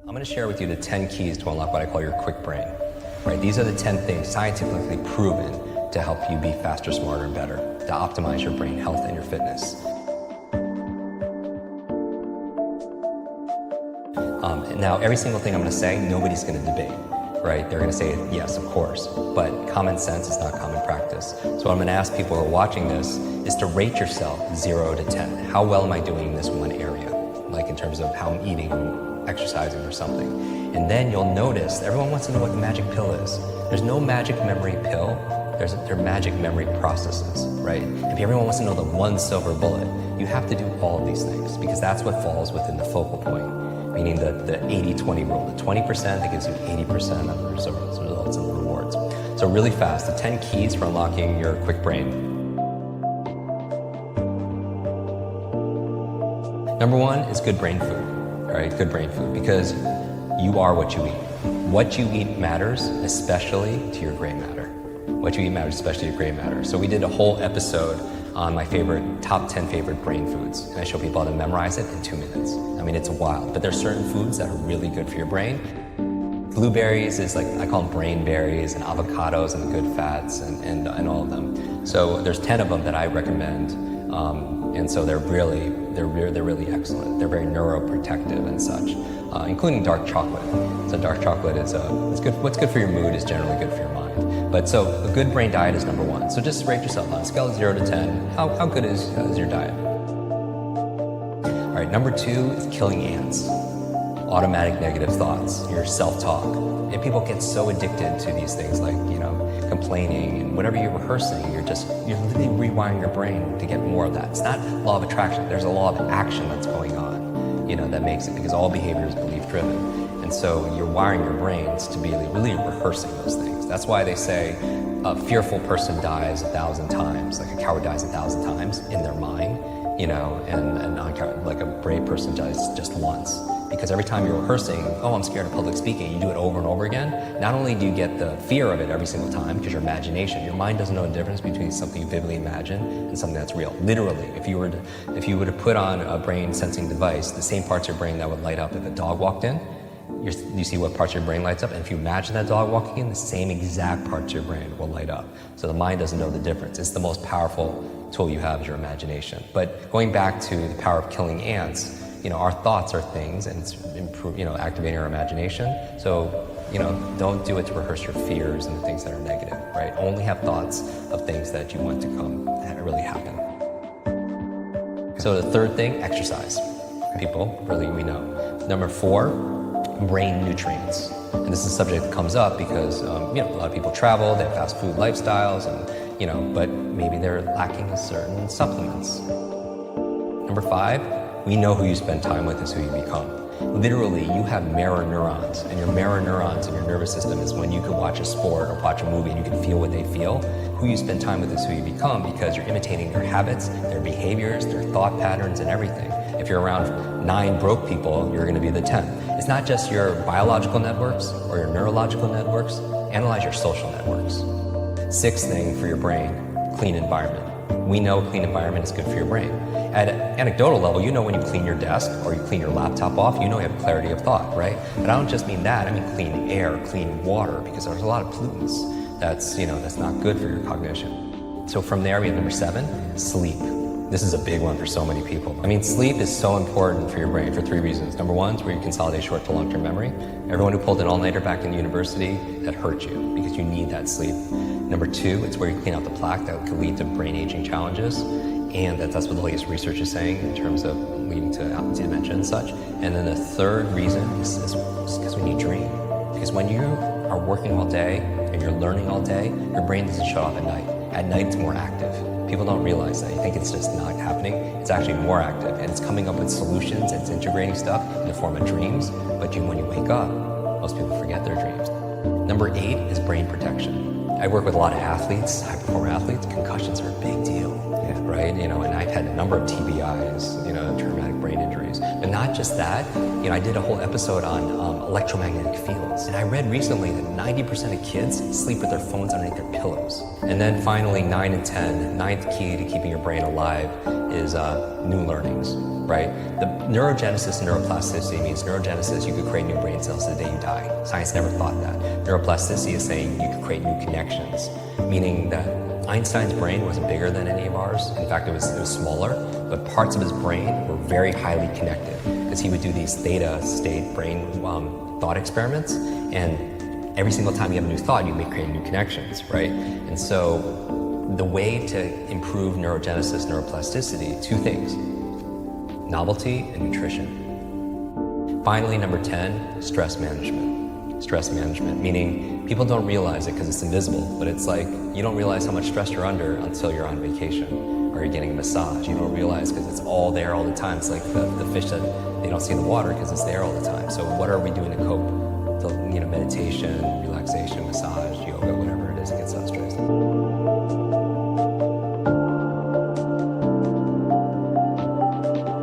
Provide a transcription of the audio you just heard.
I'm going to share with you the 10 keys to unlock what I call your quick brain. Right? These are the 10 things scientifically proven to help you be faster, smarter, and better, to optimize your brain health and your fitness. Now, every single thing I'm going to say, nobody's going to debate. Right? They're going to say, yes, of course. But common sense is not common practice. So what I'm going to ask people who are watching this is to rate yourself 0 to 10. How well am I doing in this one area? Like in terms of how I'm eating, exercising or something. And then you'll notice, everyone wants to know what the magic pill is. There's no magic memory pill. There are magic memory processes, right? If everyone wants to know the one silver bullet, you have to do all of these things because that's what falls within the focal point. Meaning the 80-20 rule, the 20% that gives you 80% of the results and the rewards. So really fast, the 10 keys for unlocking your quick brain. Number 1 is good brain food, all right? Good brain food, because you are what you eat. What you eat matters, especially to your gray matter. What you eat matters, especially to your gray matter. So we did a whole episode on my top 10 favorite brain foods. And I show people how to memorize it in 2 minutes. I mean, it's wild, but there's certain foods that are really good for your brain. Blueberries is like, I call them brain berries, and avocados and the good fats and all of them. So there's 10 of them that I recommend. And so they're really excellent. They're very neuroprotective and such, including dark chocolate. So dark chocolate is good. What's good for your mood is generally good for your mind. But so a good brain diet is number 1. So just rate yourself on a scale of 0 to 10. How good is your diet? All right, number 2 is killing ants. Automatic negative thoughts, your self-talk. And people get so addicted to these things like, complaining and whatever you're rehearsing, you're literally rewiring your brain to get more of that. It's not law of attraction. There's a law of action that's going on, that makes it, because all behavior is belief-driven. And so you're wiring your brains to be really rehearsing those things. That's why they say a fearful person dies 1,000 times, like a coward dies 1,000 times in their mind, and like a brave person dies just once. Because every time you're rehearsing, I'm scared of public speaking, you do it over and over again, not only do you get the fear of it every single time, because your mind doesn't know the difference between something you vividly imagine and something that's real. Literally, if you were to put on a brain sensing device, the same parts of your brain that would light up if a dog walked in, you see what parts of your brain lights up, and if you imagine that dog walking in, the same exact parts of your brain will light up. So the mind doesn't know the difference. It's the most powerful tool you have is your imagination. But going back to the power of killing ants, our thoughts are things, and it's activating our imagination. So, don't do it to rehearse your fears and the things that are negative, right? Only have thoughts of things that you want to come that really happen. So the third thing, exercise. People, we know. Number 4, brain nutrients. And this is a subject that comes up because, a lot of people travel, they have fast food lifestyles, and, but maybe they're lacking certain supplements. Number 5, we know who you spend time with is who you become. Literally, you have mirror neurons, and your mirror neurons in your nervous system is when you can watch a sport or watch a movie and you can feel what they feel. Who you spend time with is who you become because you're imitating their habits, their behaviors, their thought patterns, and everything. If you're around 9 broke people, you're going to be the 10th. It's not just your biological networks or your neurological networks. Analyze your social networks. 6th thing for your brain, clean environment. We know a clean environment is good for your brain. At an anecdotal level, when you clean your desk or you clean your laptop off, you have clarity of thought, right? But I don't just mean that, I mean clean air, clean water, because there's a lot of pollutants that's not good for your cognition. So from there, we have number 7, sleep. This is a big one for so many people. I mean, sleep is so important for your brain for 3 reasons. Number 1 is where you consolidate short to long-term memory. Everyone who pulled an all-nighter back in university, that hurt you because you need that sleep. Number 2, it's where you clean out the plaque that could lead to brain aging challenges. And that's what the latest research is saying in terms of leading to dementia and such. And then the 3rd reason is because when you dream. Because when you are working all day and you're learning all day, your brain doesn't shut off at night. At night, it's more active. People don't realize that. You think it's just not happening. It's actually more active, and it's coming up with solutions. It's integrating stuff in the form of dreams. But when you wake up, most people forget their dreams. Number 8 is brain protection. I work with a lot of athletes, high-performer athletes. Concussions are a big deal. Yeah. right? You know, and I've had a number of TBIs, you know, traumatic brain injuries. But not just that, you know, I did a whole episode on electromagnetic fields. And I read recently that 90% of kids sleep with their phones underneath their pillows. And then finally, 9 and 10, ninth key to keeping your brain alive is new learnings, right? The neurogenesis and neuroplasticity means neurogenesis, you could create new brain cells the day you die. Science never thought that. Neuroplasticity is saying you could create new connections, meaning that Einstein's brain wasn't bigger than any of ours. In fact, it was smaller, but parts of his brain were very highly connected because he would do these theta state brain thought experiments, and every single time you have a new thought, you may create new connections, right? And so the way to improve neurogenesis, neuroplasticity, two things: novelty and nutrition. Finally, number 10, stress management. Stress management, meaning people don't realize it because it's invisible, but it's like you don't realize how much stress you're under until you're on vacation or you're getting a massage. You don't realize because it's all there all the time. It's like the fish that they don't see in the water because it's there all the time. So what are we doing to cope? You know, meditation, relaxation, massage, yoga, whatever it is to get less stressed.